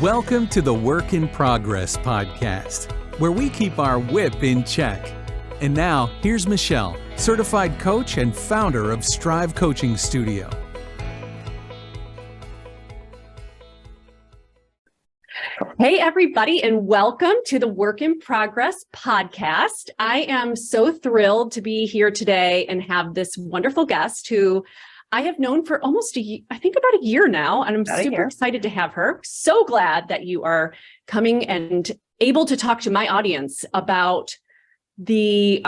Welcome to the Work in Progress podcast, where we keep our whip in check. And now, here's Michelle, certified coach and founder of Strive Coaching Studio. Hey, everybody, and welcome to the Work in Progress podcast. I am so thrilled to be here today and have this wonderful guest who I have known for almost about a year now, and I'm super excited to have her. So glad that you are coming and able to talk to my audience about the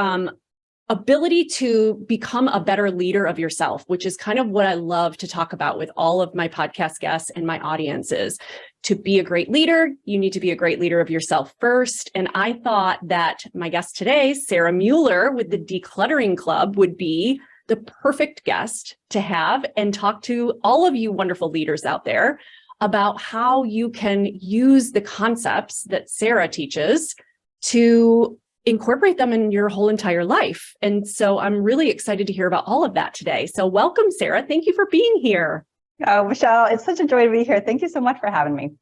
ability to become a better leader of yourself, which is kind of what I love to talk about with all of my podcast guests and my audiences. To be a great leader, you need to be a great leader of yourself first. And I thought that my guest today, Sarah Mueller with the Decluttering Club, would be the perfect guest to have and talk to all of you wonderful leaders out there about how you can use the concepts that Sarah teaches to incorporate them in your whole entire life. And so I'm really excited to hear about all of that today. So welcome, Sarah. Thank you for being here. Oh, Michelle, it's such a joy to be here. Thank you so much for having me.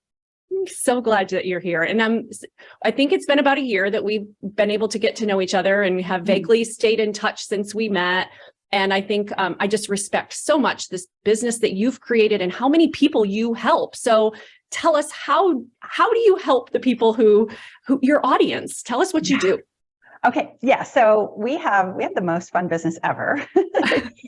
I'm so glad that you're here. And I think it's been about a year that we've been able to get to know each other and have vaguely stayed in touch since we met. And I think I just respect so much this business that you've created and how many people you help. So tell us, how do you help the people who your audience? Tell us what you do. Okay. Yeah. So we have the most fun business ever.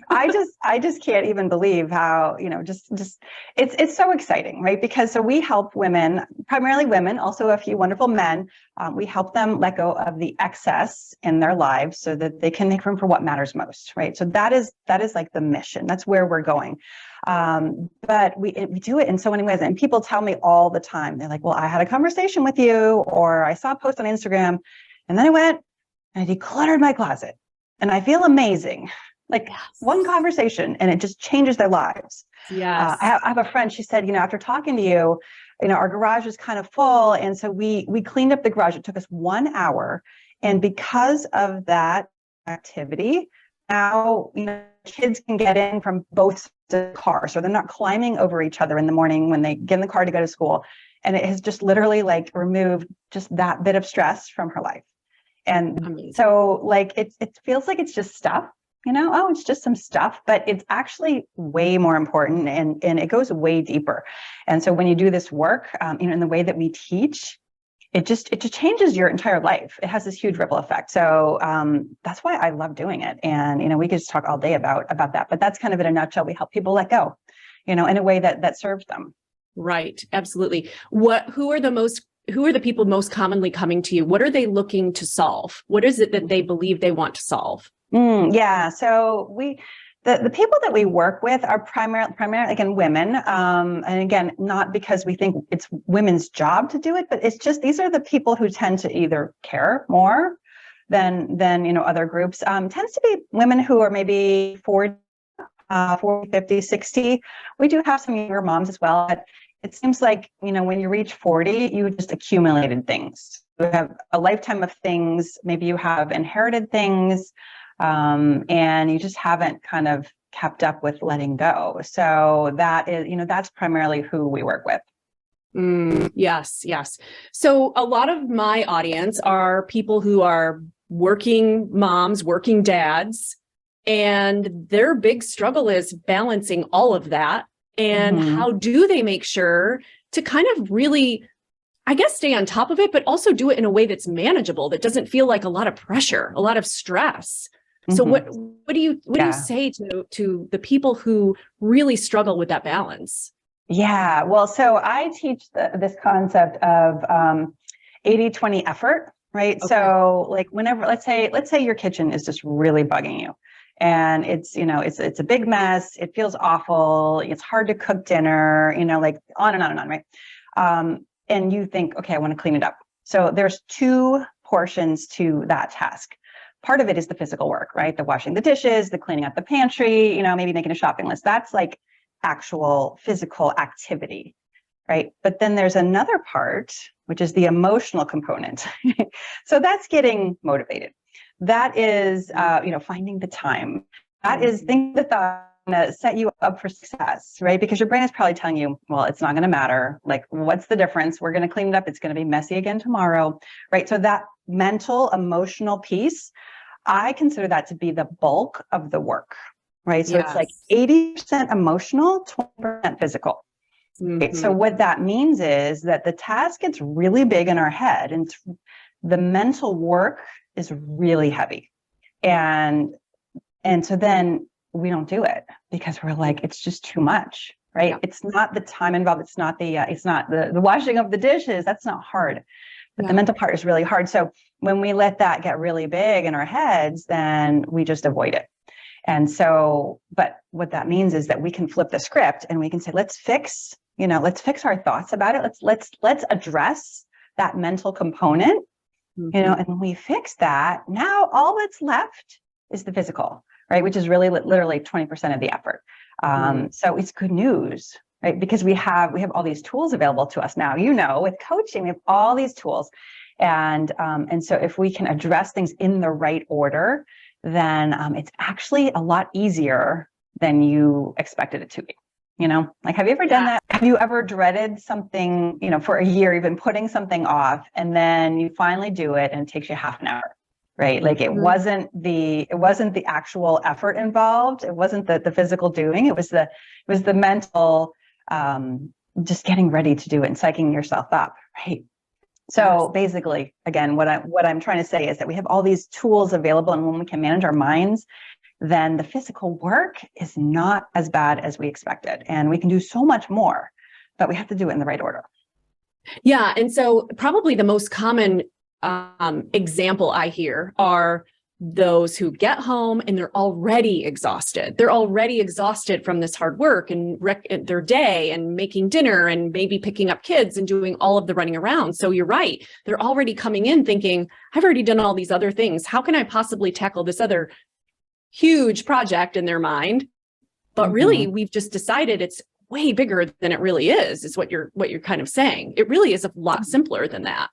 I just can't even believe how, it's so exciting, right? Because so we help women, primarily women, also a few wonderful men. We help them let go of the excess in their lives so that they can make room for what matters most, right? So that is like the mission. That's where we're going. But we do it in so many ways. And people tell me all the time, they're like, well, I had a conversation with you, or I saw a post on Instagram, and then I went and I decluttered my closet and I feel amazing. Like one conversation and it just changes their lives. Yes. I have a friend, she said, after talking to you, our garage was kind of full. And so we cleaned up the garage. It took us 1 hour. And because of that activity, now, kids can get in from both sides of the car. So they're not climbing over each other in the morning when they get in the car to go to school. And it has just literally removed just that bit of stress from her life. And amazing. So it feels like it's just stuff, it's just some stuff, but it's actually way more important and it goes way deeper. And so when you do this work, in the way that we teach, it just changes your entire life. It has this huge ripple effect. So that's why I love doing it. And, we could just talk all day about that, but that's kind of in a nutshell. We help people let go, in a way that serves them. Right. Absolutely. Who are the people most commonly coming to you? What are they looking to solve? What is it that they believe they want to solve? Yeah. So the people that we work with are primarily again, women. And again, not because we think it's women's job to do it, but it's just, these are the people who tend to either care more than other groups. Tends to be women who are maybe 40, 50, 60. We do have some younger moms as well, but it seems like, when you reach 40, you just accumulated things. You have a lifetime of things. Maybe you have inherited things, and you just haven't kind of kept up with letting go. So that is, that's primarily who we work with. Yes. So a lot of my audience are people who are working moms, working dads, and their big struggle is balancing all of that. And how do they make sure to kind of really, I guess, stay on top of it, but also do it in a way that's manageable, that doesn't feel like a lot of pressure, a lot of stress. So what do you say to the people who really struggle with that balance? Yeah, well, so I teach this concept of 80-20 effort, right? Okay. So whenever, let's say your kitchen is just really bugging you. And it's a big mess. It feels awful. It's hard to cook dinner, on and on and on, right? And you think, okay, I want to clean it up. So there's two portions to that task. Part of it is the physical work, right? The washing the dishes, the cleaning up the pantry, maybe making a shopping list. That's like actual physical activity, right? But then there's another part, which is the emotional component. So that's getting motivated. That is, finding the time. That is thinking the thought to set you up for success, right? Because your brain is probably telling you, well, it's not going to matter. Like, what's the difference? We're going to clean it up. It's going to be messy again tomorrow, right? So that mental, emotional piece, I consider that to be the bulk of the work, right? So it's like 80% emotional, 20% physical. Right? So what that means is that the task gets really big in our head, and the mental work is really heavy. And so then we don't do it because we're like, it's just too much, right? It's not the time involved. It's not the washing of the dishes. That's not hard. But the mental part is really hard. So when we let that get really big in our heads, then we just avoid it. And so, but what that means is that we can flip the script and we can say, let's fix our thoughts about it. Let's address that mental component, and when we fix that, now all that's left is the physical, right? Which is really literally 20% of the effort. So it's good news, right? Because we have all these tools available to us now. With coaching, we have all these tools. And so if we can address things in the right order, then it's actually a lot easier than you expected it to be. Like, have you ever done that? Have you ever dreaded something, for a year, even putting something off, and then you finally do it and it takes you half an hour, right? Like it wasn't the actual effort involved. It wasn't the physical doing. It was the mental, just getting ready to do it and psyching yourself up, right? So basically, again, what I'm trying to say is that we have all these tools available, and when we can manage our minds, then the physical work is not as bad as we expected. And we can do so much more, but we have to do it in the right order. Yeah. And so probably the most common example I hear are those who get home and they're already exhausted. They're already exhausted from this hard work and their day and making dinner and maybe picking up kids and doing all of the running around. So you're right. They're already coming in thinking, I've already done all these other things. How can I possibly tackle this other huge project in their mind? But really, we've just decided it's way bigger than it really is what you're kind of saying. It really is a lot simpler than that.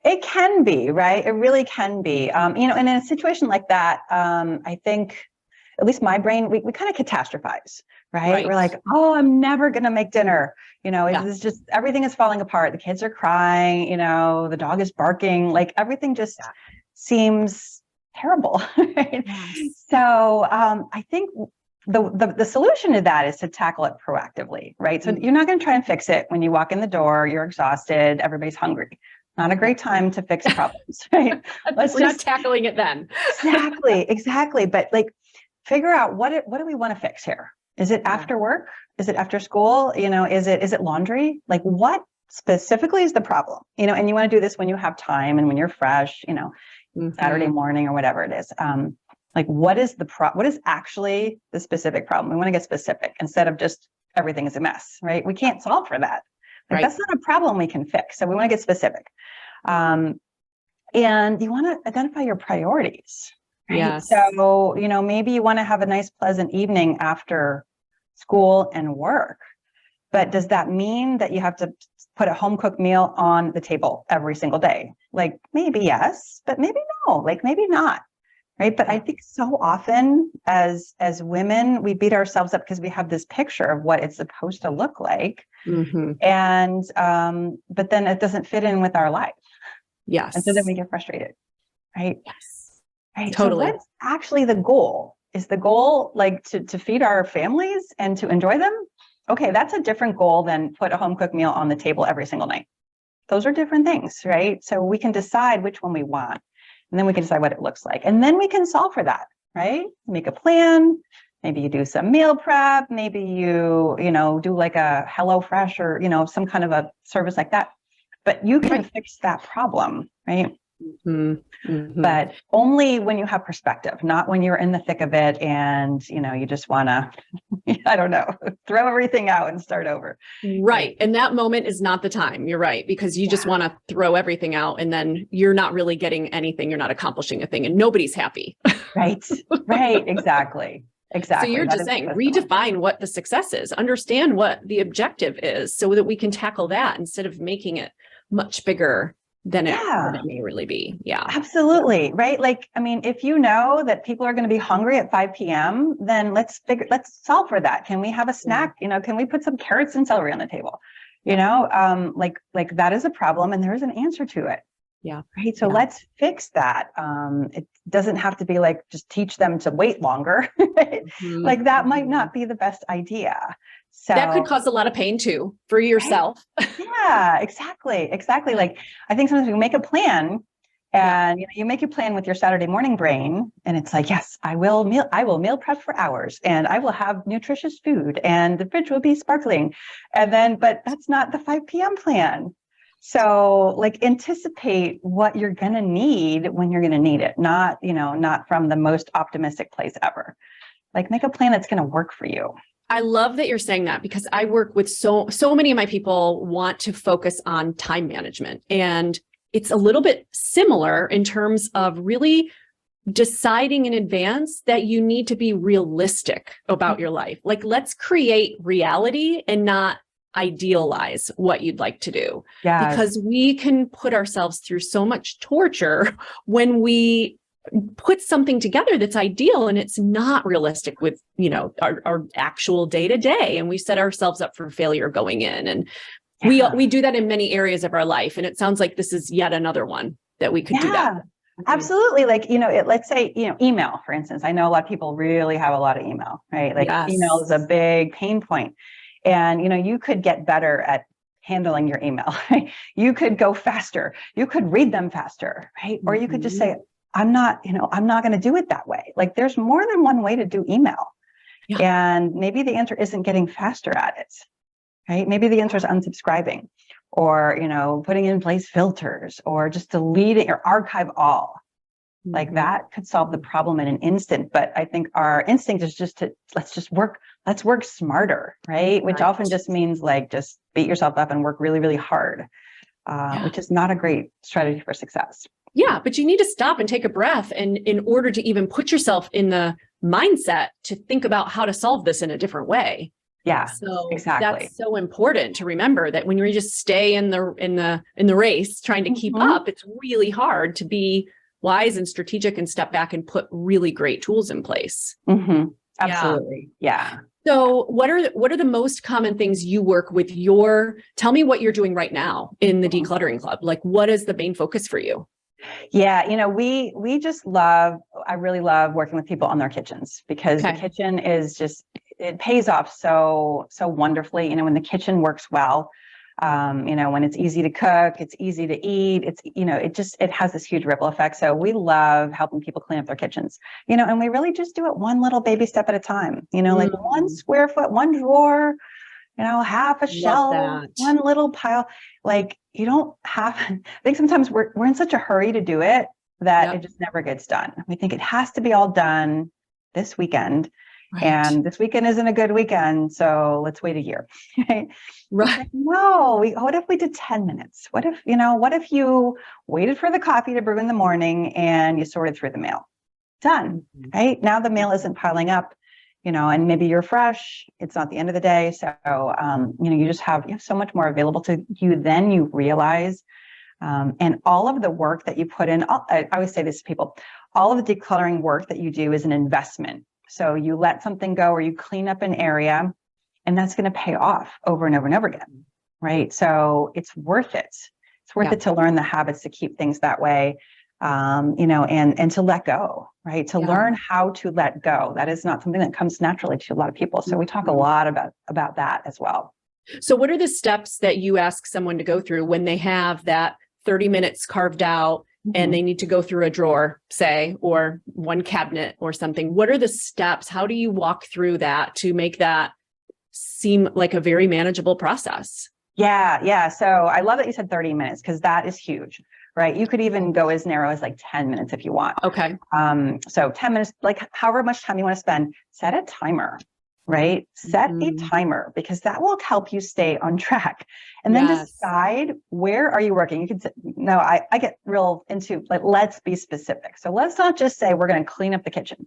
It can be, right? It really can be. And in a situation like that, I think, at least my brain, we kind of catastrophize, right? We're like, oh, I'm never going to make dinner. It's just, everything is falling apart. The kids are crying, the dog is barking, like everything just seems terrible. Right? So I think the solution to that is to tackle it proactively, right? So you're not going to try and fix it when you walk in the door, you're exhausted, everybody's hungry. Not a great time to fix problems, right? We're not tackling it then. Exactly. But like, figure out what do we want to fix here? Is it after work? Is it after school? Is it laundry? Like, what specifically is the problem? And you want to do this when you have time and when you're fresh, Saturday morning or whatever it is. Like, what is actually the specific problem? We want to get specific instead of just everything is a mess, right? We can't solve for that. Like, that's not a problem we can fix. So we want to get specific. And you want to identify your priorities. Right? Yes. So, maybe you want to have a nice, pleasant evening after school and work. But does that mean that you have to put a home cooked meal on the table every single day? Like, maybe yes, but maybe no, like maybe not. Right. But I think so often as women, we beat ourselves up because we have this picture of what it's supposed to look like. And but then it doesn't fit in with our life. Yes. And so then we get frustrated. Right. Yes. Right. Totally. So what's actually the goal? Is the goal like to feed our families and to enjoy them? Okay, that's a different goal than put a home cooked meal on the table every single night. Those are different things, right? So we can decide which one we want, and then we can decide what it looks like, and then we can solve for that, right? Make a plan. Maybe you do some meal prep. Maybe you do like a HelloFresh or some kind of a service like that. But you can fix that problem, right? But only when you have perspective, not when you're in the thick of it and you just want to, I don't know, throw everything out and start over. Right. And that moment is not the time. You're right. Because you just want to throw everything out and then you're not really getting anything. You're not accomplishing a thing and nobody's happy. Right. Exactly. So you're just saying, redefine what the success is, understand what the objective is so that we can tackle that instead of making it much bigger than Yeah. it may really be. Yeah. Absolutely. Right. Like, I mean, if you know that people are going to be hungry at 5 p.m., then let's solve for that. Can we have a snack? Can we put some carrots and celery on the table? Like that is a problem and there is an answer to it. Yeah. Right. So let's fix that. It doesn't have to be like, just teach them to wait longer. Like that might not be the best idea. So that could cause a lot of pain too for yourself. Right? Yeah, exactly. Like I think sometimes we make a plan and you make a plan with your Saturday morning brain and it's like, yes, I will meal prep for hours and I will have nutritious food and the fridge will be sparkling. But that's not the 5 p.m. plan. So like anticipate what you're going to need when you're going to need it, not from the most optimistic place ever. Like make a plan that's going to work for you. I love that you're saying that because I work with so many of my people want to focus on time management. And it's a little bit similar in terms of really deciding in advance that you need to be realistic about your life. Like, let's create reality and not idealize what you'd like to do. Yes. Because we can put ourselves through so much torture when we put something together that's ideal and it's not realistic with, our actual day to day. And we set ourselves up for failure going in. And we do that in many areas of our life. And it sounds like this is yet another one that we could do that. Absolutely. Like, let's say, email, for instance. I know a lot of people really have a lot of email, right? Like email is a big pain point. And, you could get better at handling your email. Right? You could go faster. You could read them faster, right? Or you could just say, I'm not going to do it that way. Like there's more than one way to do email. Yeah. And maybe the answer isn't getting faster at it, right? Maybe the answer is unsubscribing or, putting in place filters or just deleting or archive all. Like that could solve the problem in an instant. But I think our instinct is just let's work smarter, right? Which often just means like, just beat yourself up and work really, really hard, which is not a great strategy for success. Yeah, but you need to stop and take a breath and in order to even put yourself in the mindset to think about how to solve this in a different way. Yeah, so exactly. That's so important to remember that when you just stay in the race trying to keep up, it's really hard to be wise and strategic and step back and put really great tools in place. Absolutely. Yeah. So what are the most common things you work with tell me what you're doing right now in the Decluttering Club. Like what is the main focus for you? Yeah, we I really love working with people on their kitchens because the kitchen is it pays off so wonderfully. When the kitchen works well, when it's easy to cook, it's easy to eat, it has this huge ripple effect. So we love helping people clean up their kitchens, and we really just do it one little baby step at a time, like 1 square foot, 1 drawer, half a shelf, one little pile. Like you don't have, I think sometimes we're in such a hurry to do it that it just never gets done. We think it has to be all done this weekend. Right. And this weekend isn't a good weekend. So let's wait a year. Right. Like, no, what if we did 10 minutes? What if you waited for the coffee to brew in the morning and you sorted through the mail? Done. Right. Now the mail isn't piling up. And maybe you're fresh. It's not the end of the day. So, you just have so much more available to you than you realize. And all of the work that you put in, I always say this to people, all of the decluttering work that you do is an investment. So you let something go or you clean up an area and that's going to pay off over and over and over again. Right. So it's worth it. It's worth it to learn the habits to keep things that way. And to let go, right? To learn how to let go. That is not something that comes naturally to a lot of people. So we talk a lot about that as well. So what are the steps that you ask someone to go through when they have that 30 minutes carved out and they need to go through a drawer, say, or one cabinet or something? What are the steps? How do you walk through that to make that seem like a very manageable process? Yeah. So I love that you said 30 minutes because that is huge. Right. You could even go as narrow as like 10 minutes if you want. Okay. So 10 minutes, like however much time you want to spend, set a timer, right? Set a timer because that will help you stay on track. And then decide where are you working? You can say, no, I get real into like, let's be specific. So let's not just say we're going to clean up the kitchen.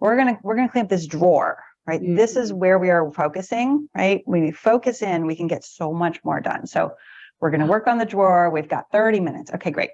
We're going to clean up this drawer, right? This is where we are focusing, right? When we focus in, we can get so much more done. So We're going to work on the drawer. We've got 30 minutes. Okay, great.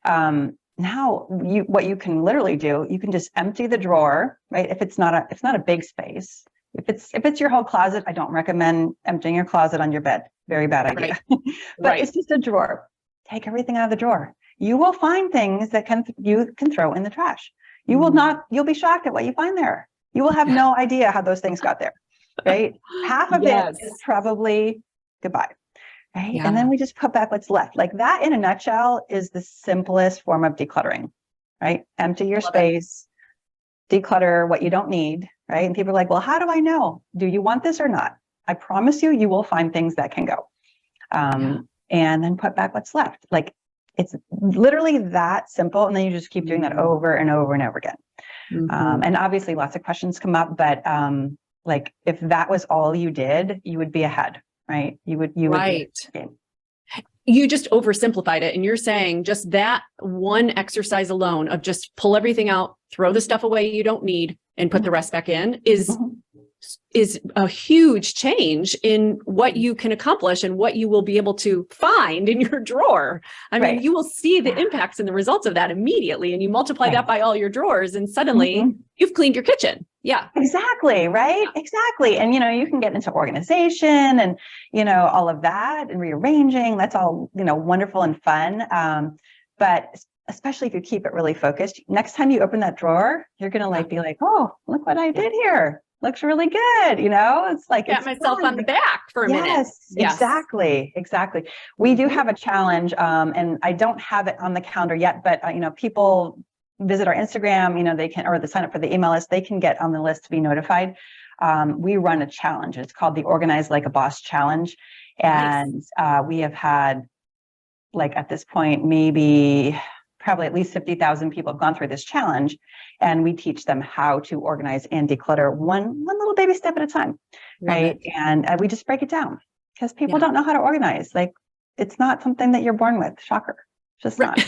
Now what you can literally do, you can just empty the drawer, right? If it's not a big space. If it's your whole closet, I don't recommend emptying your closet on your bed. Very bad idea. Right. But it's just a drawer. Take everything out of the drawer. You will find things that you can throw in the trash. You'll be shocked at what you find there. You will have no idea how those things got there, right? Half of it is probably goodbye. Right. Yeah. And then we just put back what's left. Like that in a nutshell is the simplest form of decluttering, right? Empty your space, declutter what you don't need, right? And people are like, well, how do I know? Do you want this or not? I promise you, you will find things that can go. And then put back what's left. Like it's literally that simple. And then you just keep doing that over and over and over again. And obviously lots of questions come up, but like if that was all you did, you would be ahead. Right. You would. You just oversimplified it. And you're saying just that one exercise alone of just pull everything out, throw the stuff away you don't need and put the rest back in is a huge change in what you can accomplish and what you will be able to find in your drawer. I mean, you will see the impacts and the results of that immediately. And you multiply that by all your drawers and suddenly you've cleaned your kitchen. Yeah, exactly. Right. Yeah. Exactly. And, you can get into organization and, all of that and rearranging. That's all, wonderful and fun. But especially if you keep it really focused, next time you open that drawer, you're going to be like, oh, look what I did here. Looks really good. It's like, pat myself on the back for a minute. Yes, exactly. We do have a challenge, and I don't have it on the calendar yet, but people visit our Instagram, they can, or they sign up for the email list, they can get on the list to be notified. We run a challenge. It's called the Organize Like a Boss Challenge. And we have had, like at this point, probably at least 50,000 people have gone through this challenge, and we teach them how to organize and declutter one little baby step at a time, right? And we just break it down because people don't know how to organize. Like it's not something that you're born with. Shocker, just not.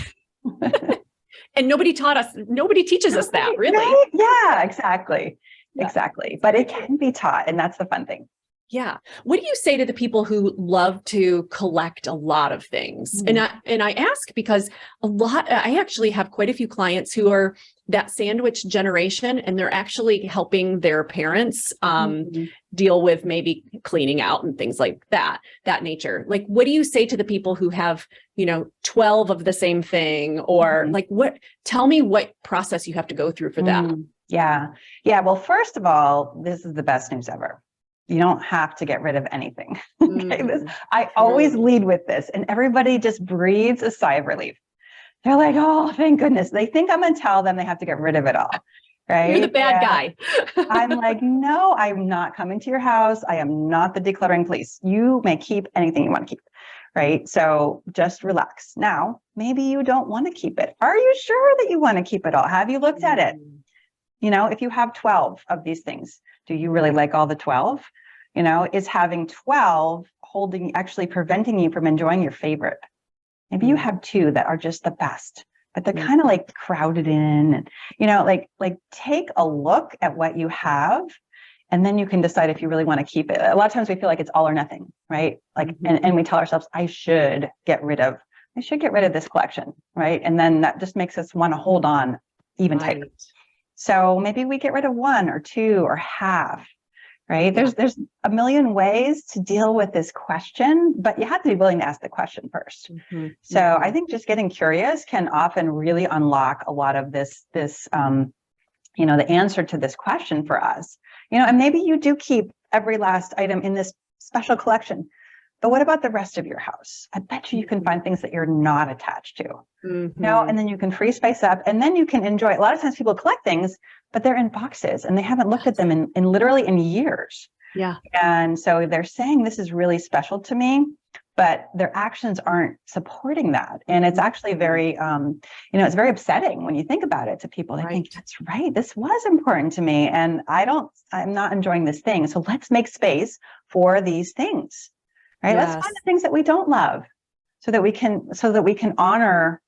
And nobody teaches us that, really. Right? Yeah, exactly. But it can be taught, and that's the fun thing. Yeah. What do you say to the people who love to collect a lot of things? And I ask because I actually have quite a few clients who are that sandwich generation, and they're actually helping their parents deal with maybe cleaning out and things like that nature. Like, what do you say to the people who have, 12 of the same thing, or tell me what process you have to go through for that. Yeah. Well, first of all, this is the best news ever. You don't have to get rid of anything. Okay? I always lead with this, and everybody just breathes a sigh of relief. They're like, oh, thank goodness. They think I'm going to tell them they have to get rid of it all. Right? You're the bad guy. I'm like, no, I'm not coming to your house. I am not the decluttering police. You may keep anything you want to keep. Right? So just relax. Now, maybe you don't want to keep it. Are you sure that you want to keep it all? Have you looked at it? If you have 12 of these things, do you really like all the 12? Is having 12 actually preventing you from enjoying your favorite? Maybe you have 2 that are just the best, but they're kind of like crowded in, and, like take a look at what you have, and then you can decide if you really want to keep it. A lot of times we feel like it's all or nothing, right? Like, and we tell ourselves, I should get rid of this collection, right? And then that just makes us want to hold on even tighter. So maybe we get rid of 1 or 2 or half. Right? There's a million ways to deal with this question, but you have to be willing to ask the question first. So I think just getting curious can often really unlock a lot of this, the answer to this question for us. And maybe you do keep every last item in this special collection, but what about the rest of your house? I bet you can find things that you're not attached to. And then you can free space up, and then you can enjoy. A lot of times people collect things, but they're in boxes and they haven't looked at them in literally years. Yeah. And so they're saying this is really special to me, but their actions aren't supporting that. And it's actually very, it's very upsetting when you think about it to people. They think, that's right, this was important to me, and I'm not enjoying this thing. So let's make space for these things, right? Let's find the things that we don't love so that we can honor,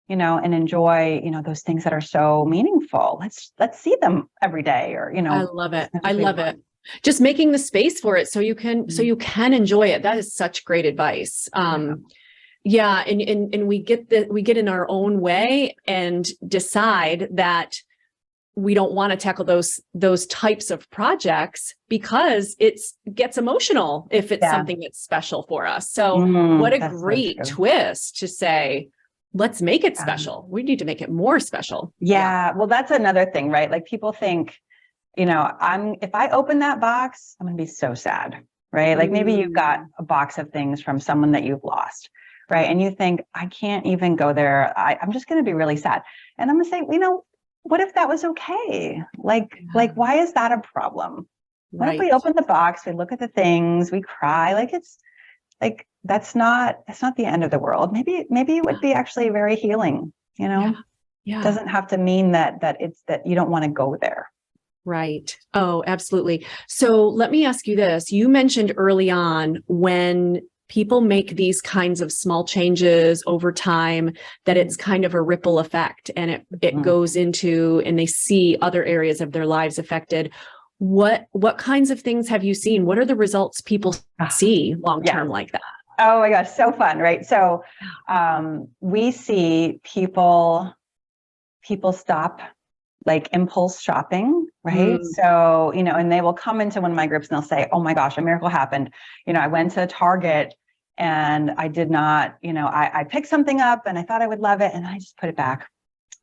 and enjoy, those things that are so meaningful. Let's see them every day, or, I love it. I love it. Just making the space for it so you can enjoy it. That is such great advice. Yeah. And we get in our own way and decide that we don't want to tackle those types of projects because gets emotional if it's something that's special for us. So what a great twist to say, let's make it special. We need to make it more special. Yeah. Well, that's another thing, right? Like people think, if I open that box, I'm going to be so sad, right? Like maybe you've got a box of things from someone that you've lost, right? And you think, I can't even go there. I'm just going to be really sad. And I'm going to say, what if that was okay? Like why is that a problem? What if we open the box, we look at the things, we cry? Like it's like that's not the end of the world. Maybe it would be actually very healing, Yeah. It doesn't have to mean that it's that you don't want to go there. Right. Oh, absolutely. So let me ask you this. You mentioned early on when people make these kinds of small changes over time, that it's kind of a ripple effect and it goes into, and they see other areas of their lives affected. What kinds of things have you seen? What are the results people see long-term like that? Oh my gosh, so fun, right? So we see people stop like impulse shopping, right? So, and they will come into one of my groups and they'll say, oh my gosh, a miracle happened. I went to Target and I did not, I picked something up and I thought I would love it. And I just put it back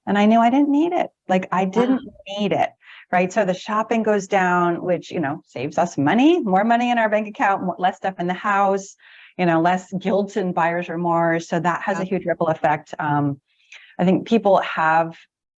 and I knew I didn't need it. Like I didn't need it, right? So the shopping goes down, which, saves us money, more money in our bank account, less stuff in the house, less guilt and buyer's remorse. So that has a huge ripple effect. I think people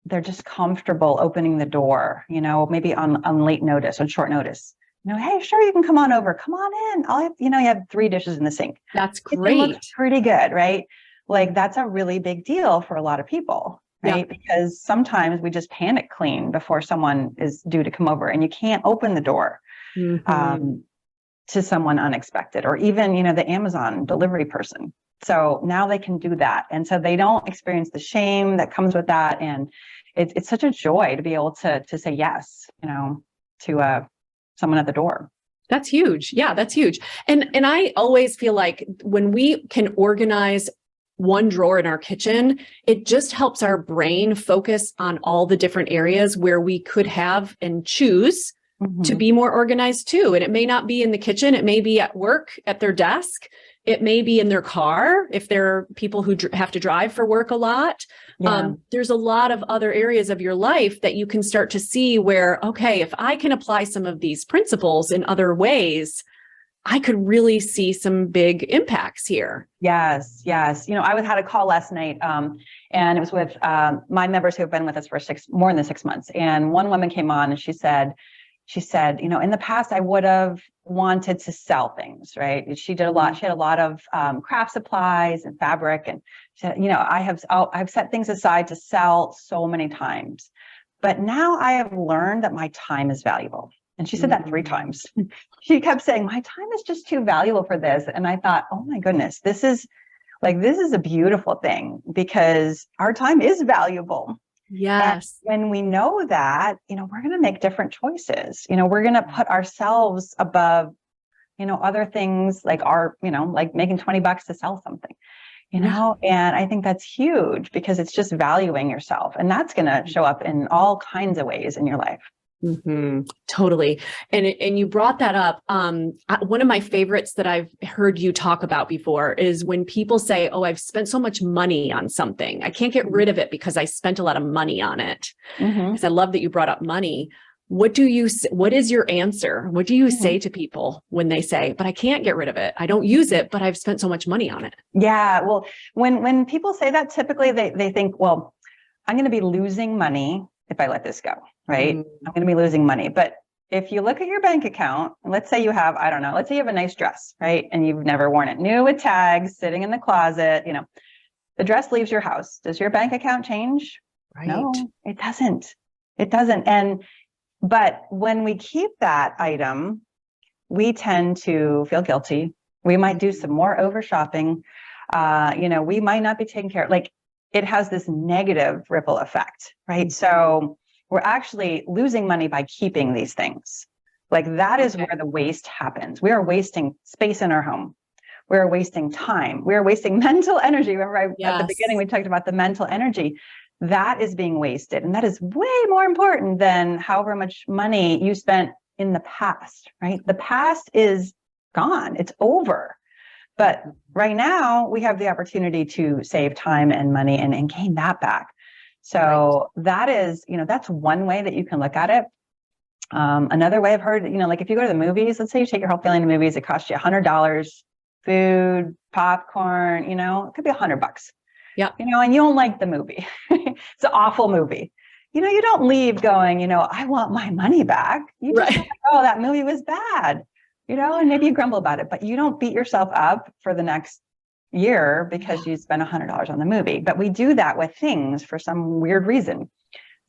they're just comfortable opening the door, maybe on late notice, on short notice. Hey, sure, you can come on over. Come on in. You have 3 dishes in the sink. That's great. It looks pretty good, right? Like that's a really big deal for a lot of people, right? Yeah. Because sometimes we just panic clean before someone is due to come over, and you can't open the door to someone unexpected, or even the Amazon delivery person. So now they can do that, and so they don't experience the shame that comes with that, and it's such a joy to be able to say yes, to someone at the door. That's huge. Yeah, that's huge. And I always feel like when we can organize one drawer in our kitchen, it just helps our brain focus on all the different areas where we could have and choose to be more organized too. And it may not be in the kitchen. It may be at work, at their desk. It may be in their car if they're people who have to drive for work a lot. Yeah. There's a lot of other areas of your life that you can start to see where, okay, if I can apply some of these principles in other ways, I could really see some big impacts here. Yes. I had a call last night, and it was with my members who have been with us for more than 6 months. And one woman came on and she said, in the past, I would have wanted to sell things, right? She did a lot. She had a lot of craft supplies and fabric. And she said, I've set things aside to sell so many times. But now I have learned that my time is valuable. And she said that 3 times. She kept saying, my time is just too valuable for this. And I thought, oh my goodness, this is a beautiful thing, because our time is valuable. Yes. And when we know that, we're going to make different choices. We're going to put ourselves above, other things like like making $20 to sell something, and I think that's huge, because it's just valuing yourself, and that's going to show up in all kinds of ways in your life. Totally. And you brought that up. One of my favorites that I've heard you talk about before is when people say, oh, I've spent so much money on something, I can't get rid of it because I spent a lot of money on it. Because I love that you brought up money. What is your answer? What do you say to people when they say, but I can't get rid of it, I don't use it, but I've spent so much money on it? Yeah. Well, when people say that, typically they think, well, I'm going to be losing money if I let this go, right? I'm going to be losing money. But if you look at your bank account, let's say you have, let's say you have a nice dress, right? And you've never worn it, new with tags, sitting in the closet, the dress leaves your house. Does your bank account change? Right. No, it doesn't. But when we keep that item, we tend to feel guilty. We might do some more over shopping. We might not be taking care of, it has this negative ripple effect, right? So we're actually losing money by keeping these things. That is where the waste happens. We are wasting space in our home. we're wasting time. We're wasting mental energy. Remember, at the Yes. beginning, we talked about the mental energy. That is being wasted. And that is way more important than however much money you spent in the past, right? The past is gone. It's over. But right now, we have the opportunity to save time and money and gain that back. So that is, that's one way that you can look at it. Another way I've heard, like if you go to the movies, let's say you take your whole family to the movies, it costs you $100, food, popcorn, it could be $100. Yeah. And you don't like the movie. It's an awful movie. You don't leave going, I want my money back. You just like, oh, that movie was bad, and maybe you grumble about it, but you don't beat yourself up for the next year because you spent $100 on the movie. But we do that with things for some weird reason.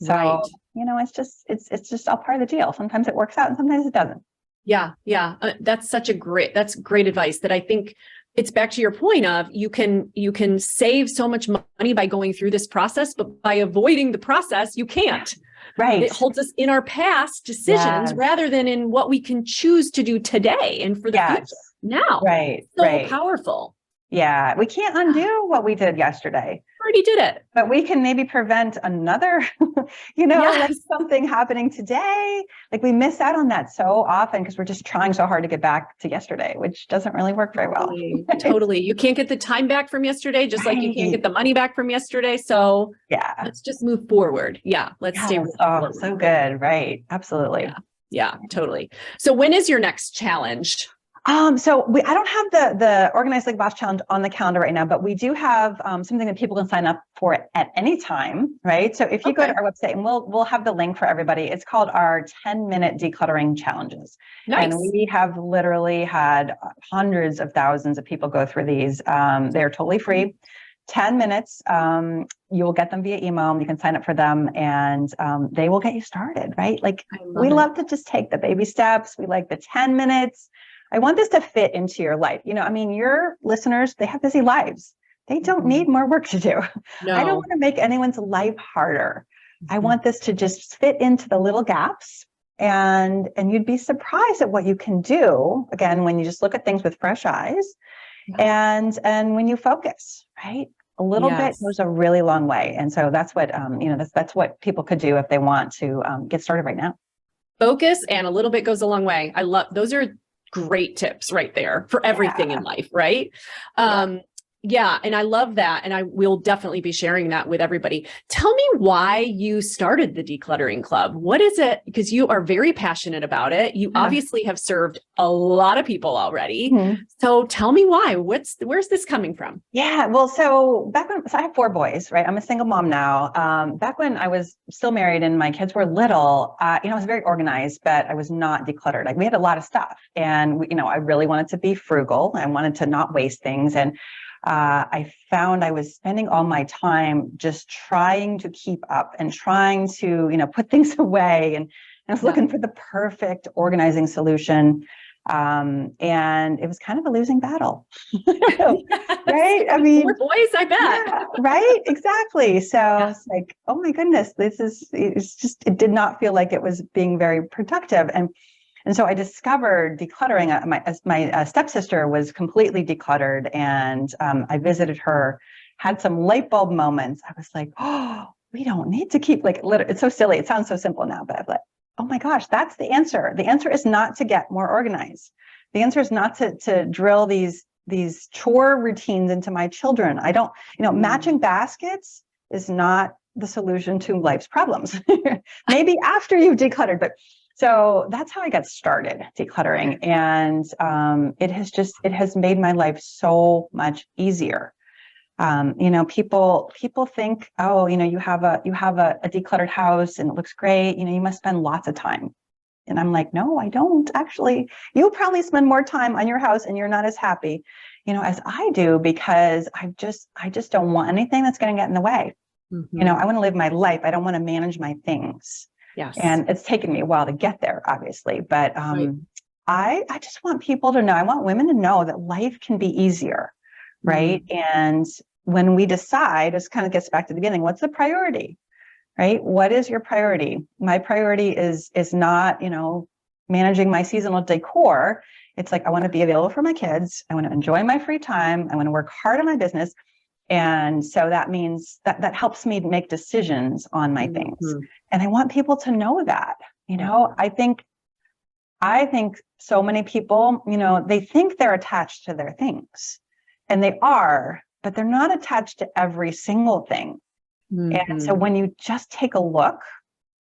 So, it's just all part of the deal. Sometimes it works out and sometimes it doesn't. Yeah. Yeah. That's great advice that I think it's back to your point of you can save so much money by going through this process, but by avoiding the process, you can't. Right. It holds us in our past decisions rather than in what we can choose to do today and for the future now. Right. So powerful. Yeah. We can't undo what we did yesterday. Already did it. But we can maybe prevent another, like something happening today. Like we miss out on that so often because we're just trying so hard to get back to yesterday, which doesn't really work very well. Totally. You can't get the time back from yesterday, just like you can't get the money back from yesterday. So let's just move forward. Yeah. Let's stay forward. So good. Right. Absolutely. Yeah, totally. So when is your next challenge? So I don't have the Organized Like Boss Challenge on the calendar right now, but we do have something that people can sign up for at any time, right? So if you go to our website, and we'll have the link for everybody. It's called our 10-minute decluttering challenges. Nice. And we have literally had hundreds of thousands of people go through these. They're totally free. 10 minutes, you will get them via email. You can sign up for them and they will get you started, right? Like we love to just take the baby steps. We like the 10 minutes. I want this to fit into your life. Your listeners, they have busy lives. They don't need more work to do. No. I don't want to make anyone's life harder. I want this to just fit into the little gaps and you'd be surprised at what you can do. Again, when you just look at things with fresh eyes and when you focus, right? A little bit goes a really long way. And so that's what, that's what people could do if they want to get started right now. Focus and a little bit goes a long way. I love, those are great tips right there for everything in life, right? And I love that. And I will definitely be sharing that with everybody. Tell me why you started the Decluttering Club. What is it? Because you are very passionate about it. You obviously have served a lot of people already. So tell me why. Where's this coming from? Yeah, well, so I have 4 boys, right? I'm a single mom now. Back when I was still married and my kids were little, I was very organized, but I was not decluttered. Like we had a lot of stuff and I really wanted to be frugal. I wanted to not waste things. And I found I was spending all my time just trying to keep up and trying to, put things away. And I was looking for the perfect organizing solution. And it was kind of a losing battle, right? I mean, 4 boys, I bet. Yeah, right? Exactly. So it's like, oh my goodness, it did not feel like it was being very productive. And so I discovered decluttering. My stepsister was completely decluttered and I visited her, had some light bulb moments. I was like, oh, we don't need to keep it's so silly. It sounds so simple now, but I'm like, oh my gosh, that's the answer. The answer is not to get more organized. The answer is not to drill these chore routines into my children. I don't, matching baskets is not the solution to life's problems. Maybe after you've decluttered, but so that's how I got started decluttering. And it has made my life so much easier. People think, oh, you have a decluttered house and it looks great. You must spend lots of time. And I'm like, no, I don't actually. You'll probably spend more time on your house and you're not as happy, as I do, because I just don't want anything that's going to get in the way. I want to live my life. I don't want to manage my things. Yes. And it's taken me a while to get there, obviously, but I just want people to know, I want women to know that life can be easier, right? And when we decide, this kind of gets back to the beginning, what's the priority, right? What is your priority? My priority is not, managing my seasonal decor. It's like, I want to be available for my kids. I want to enjoy my free time. I want to work hard on my business. And so that means that helps me make decisions on my things. And I want people to know that, I think so many people, they think they're attached to their things, and they are, but they're not attached to every single thing. And so when you just take a look,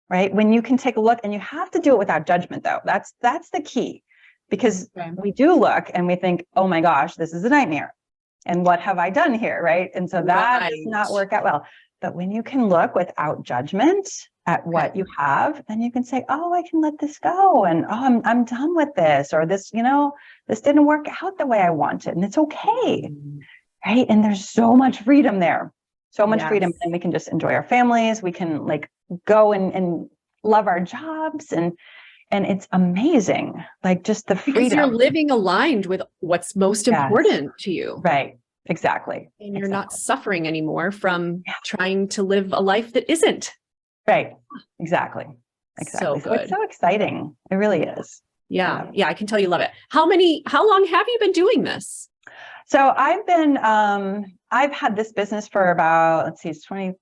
right? When you can take a look, and you have to do it without judgment, though. That's the key, because we do look and we think, oh my gosh, this is a nightmare. And what have I done here, right? And so that does not work out well. But when you can look without judgment at what you have, then you can say, oh, I can let this go. And I'm done with this, or this, this didn't work out the way I wanted. And it's okay, right? And there's so much freedom there. So much freedom. And we can just enjoy our families. We can like go and love our jobs. And it's amazing. Like just the freedom. Because you're living aligned with what's most important to you. Right. Exactly. And you're not suffering anymore from trying to live a life that isn't. Right. Exactly. So it's so exciting. It really is. Yeah. I can tell you love it. How long have you been doing this? So I've had this business for about, it's 20,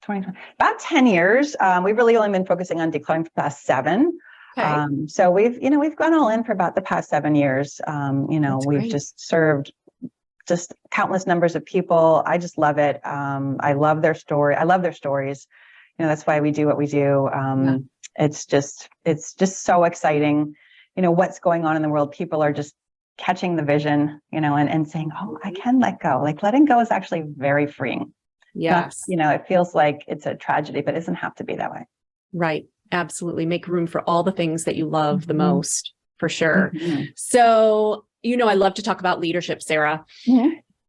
about 10 years. We've really only been focusing on decluttering for the past 7. Okay. So we've gone all in for about the past 7 years. We've just served just countless numbers of people. I just love it. I love their story. I love their stories. That's why we do what we do. It's just so exciting. What's going on in the world. People are just catching the vision, and saying, oh, I can let go. Like letting go is actually very freeing. Yes. It feels like it's a tragedy, but it doesn't have to be that way. Right. Absolutely. Make room for all the things that you love the most, for sure. So, I love to talk about leadership, Sarah.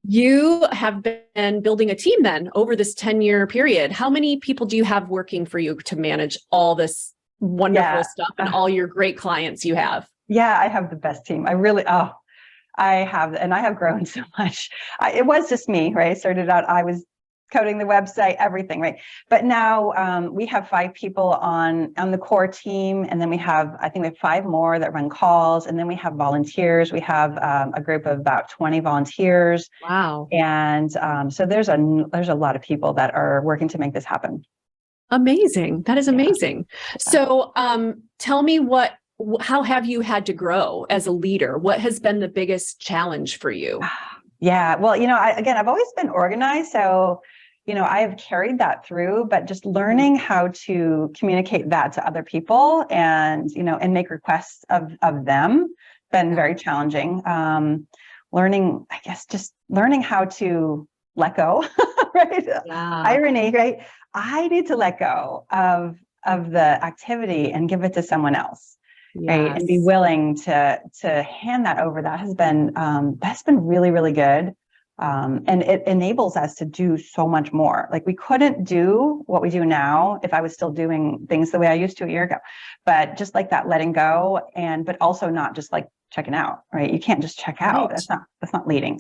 You have been building a team then over this 10-year period. How many people do you have working for you to manage all this wonderful stuff and all your great clients you have? Yeah, I have the best team. I have grown so much. It was just me, right? I started out, I was coding the website, everything, right? But now we have 5 people on the core team. And then we have 5 more that run calls. And then we have volunteers. We have a group of about 20 volunteers. Wow. And so there's a lot of people that are working to make this happen. Amazing. That is amazing. So tell me how have you had to grow as a leader? What has been the biggest challenge for you? Yeah, well, I've always been organized. So, I have carried that through, but just learning how to communicate that to other people and make requests of them, been very challenging. Learning how to let go, right? Irony, right? I need to let go of the activity and give it to someone else. Right. And be willing to hand that over. That has been, that's been really, really good. And it enables us to do so much more. Like we couldn't do what we do now if I was still doing things the way I used to a year ago, but just like that letting go but also not just like checking out, right? You can't just check out. Right. That's not leading.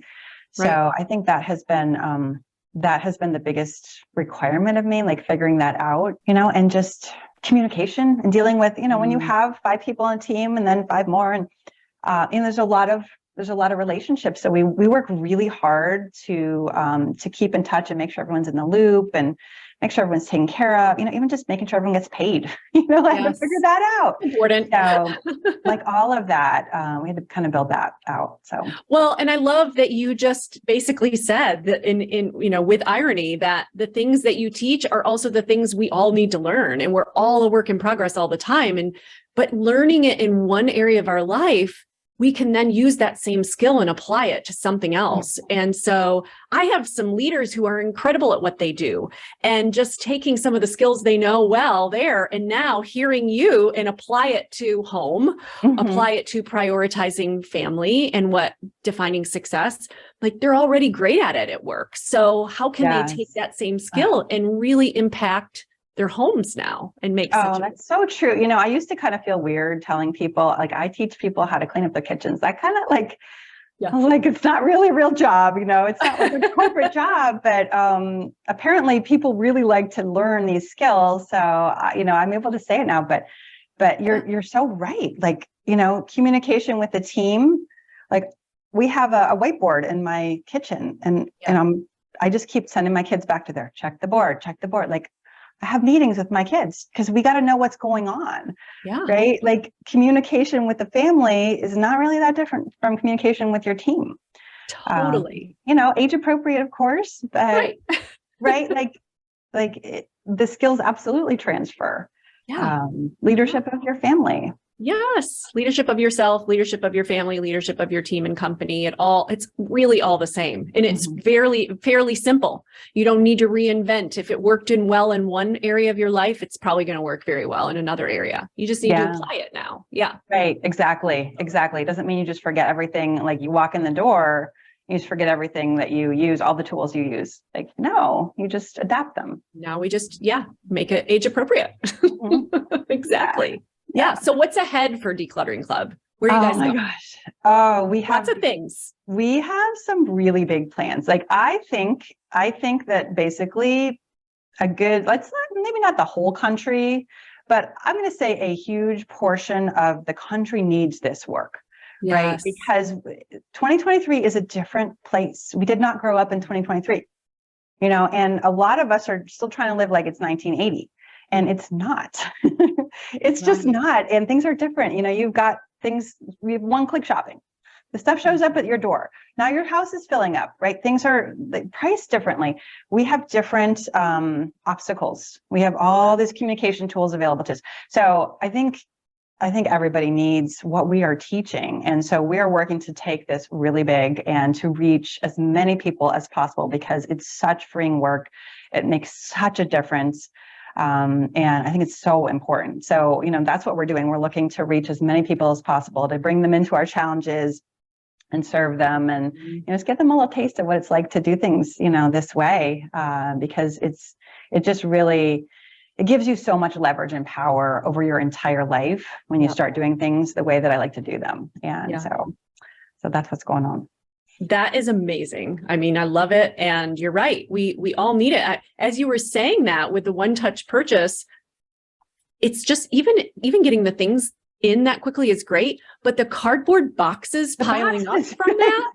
Right. So I think that has been the biggest requirement of me, like figuring that out, and just communication and dealing with, when you have 5 people on a team and then 5 more, and there's a lot of relationships. So we work really hard to keep in touch and make sure everyone's in the loop and make sure everyone's taken care of, even just making sure everyone gets paid, I had to figure that out. Important. So like all of that, we had to kind of build that out. So, well, and I love that you just basically said that in with irony, that the things that you teach are also the things we all need to learn. And we're all a work in progress all the time. But learning it in one area of our life, we can then use that same skill and apply it to something else. And so I have some leaders who are incredible at what they do, and just taking some of the skills they know well there, and now hearing you and apply it to home, apply it to prioritizing family and defining success, like they're already great at it at work. So how can they take that same skill and really impact their homes now and make that's so true. I used to kind of feel weird telling people, like I teach people how to clean up their kitchens. I kind of like, I was like, it's not really a real job, it's not like a corporate job, but apparently people really like to learn these skills. So, I'm able to say it now, but you're so right. Like communication with the team. Like we have a whiteboard in my kitchen and I just keep sending my kids back to there, check the board. Like I have meetings with my kids because we got to know what's going on. Yeah. Right. Like communication with the family is not really that different from communication with your team. Totally. Age appropriate, of course, but right. The skills absolutely transfer. Yeah. Leadership of your family. Yes. Leadership of yourself, leadership of your family, leadership of your team and company. It's really all the same. And it's fairly simple. You don't need to reinvent. If it worked well in one area of your life, it's probably going to work very well in another area. You just need to apply it now. Yeah. Right. Exactly. It doesn't mean you just forget everything. Like you walk in the door, you just forget everything that you use, all the tools you use. Like, no, you just adapt them. Now we just, make it age appropriate. Exactly. Yeah. So what's ahead for Decluttering Club? Where are you guys going? Oh my gosh. Oh, we have lots of things. We have some really big plans. Like I think that basically maybe not the whole country, but I'm going to say a huge portion of the country needs this work. Yes. Right? Because 2023 is a different place. We did not grow up in 2023, and a lot of us are still trying to live like it's 1980. And it's not. It's just not. And things are different. You've got things, we have one-click shopping. The stuff shows up at your door. Now your house is filling up, right? Things are priced differently. We have different obstacles. We have all these communication tools available to us. So I think everybody needs what we are teaching. And so we are working to take this really big and to reach as many people as possible because it's such freeing work. It makes such a difference. And I think it's so important. So, that's what we're doing. We're looking to reach as many people as possible, to bring them into our challenges and serve them and, just get them a little taste of what it's like to do things, this way, because it just really, it gives you so much leverage and power over your entire life when you start doing things the way that I like to do them. And so that's what's going on. That is amazing. I mean, I love it. And you're right. We all need it. As you were saying that with the one-touch purchase, it's just even getting the things in that quickly is great, but the cardboard boxes piling up from that,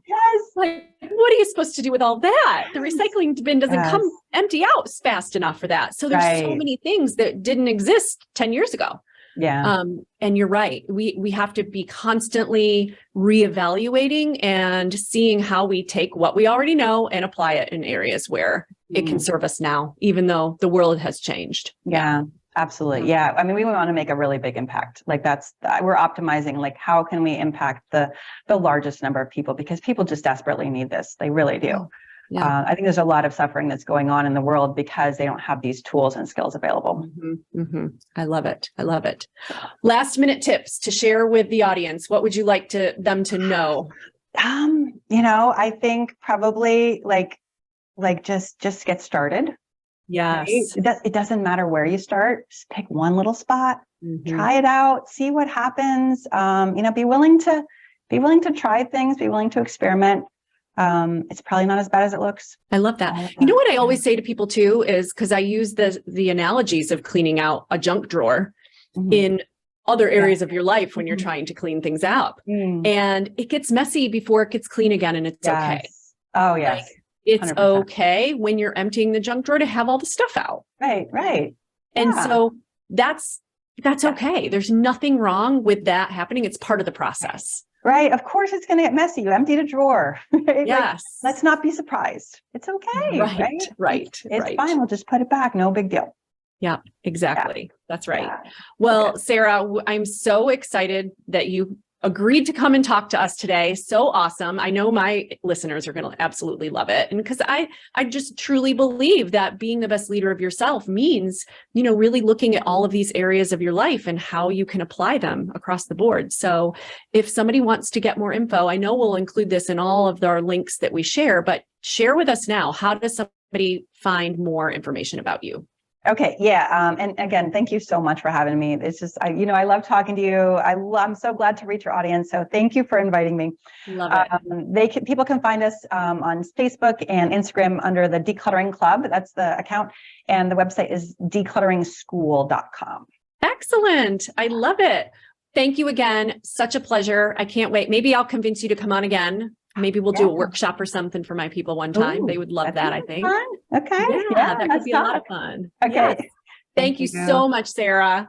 like, what are you supposed to do with all that? The recycling bin doesn't come empty out fast enough for that. So there's so many things that didn't exist 10 years ago. Yeah. And you're right. We have to be constantly reevaluating and seeing how we take what we already know and apply it in areas where it can serve us now, even though the world has changed. Yeah, absolutely. Yeah. I mean, we want to make a really big impact. Like we're optimizing, like, how can we impact the largest number of people? Because people just desperately need this. They really do. Yeah. I think there's a lot of suffering that's going on in the world because they don't have these tools and skills available. I love it. Last minute tips to share with the audience. What would you like them to know? I think probably like just get started. Yes. Right? It doesn't matter where you start. Just pick one little spot, try it out, see what happens. Be willing to try things, be willing to experiment. It's probably not as bad as it looks. I love that. You know what I always say to people too is, because I use the analogies of cleaning out a junk drawer in other areas of your life when you're trying to clean things up. And it gets messy before it gets clean again, and it's okay. Oh, yes. Like, it's 100%. okay when you're emptying the junk drawer to have all the stuff out. Right. And so that's okay. There's nothing wrong with that happening. It's part of the process. Right. Of course, it's going to get messy. You emptied a drawer. Right? Yes. Let's not be surprised. It's okay. Right. It's fine. We'll just put it back. No big deal. Yeah, exactly. Yeah. That's right. Yeah. Well, Sarah, I'm so excited that you agreed to come and talk to us today. So awesome. I know my listeners are going to absolutely love it. And because I just truly believe that being the best leader of yourself means, really looking at all of these areas of your life and how you can apply them across the board. So if somebody wants to get more info, I know we'll include this in all of our links that we share, but share with us now, how does somebody find more information about you? Okay. Yeah. And again, thank you so much for having me. It's just, I love talking to you. I'm so glad to reach your audience. So thank you for inviting me. Love it. People can find us on Facebook and Instagram under the Decluttering Club. That's the account. And the website is declutteringschool.com. Excellent. I love it. Thank you again. Such a pleasure. I can't wait. Maybe I'll convince you to come on again. Maybe we'll do a workshop or something for my people one time. Ooh, They would love that, I think. fun. Okay. Yeah, that could let's be a lot talk. of fun. Okay. Yes. Thank you so much, Sarah.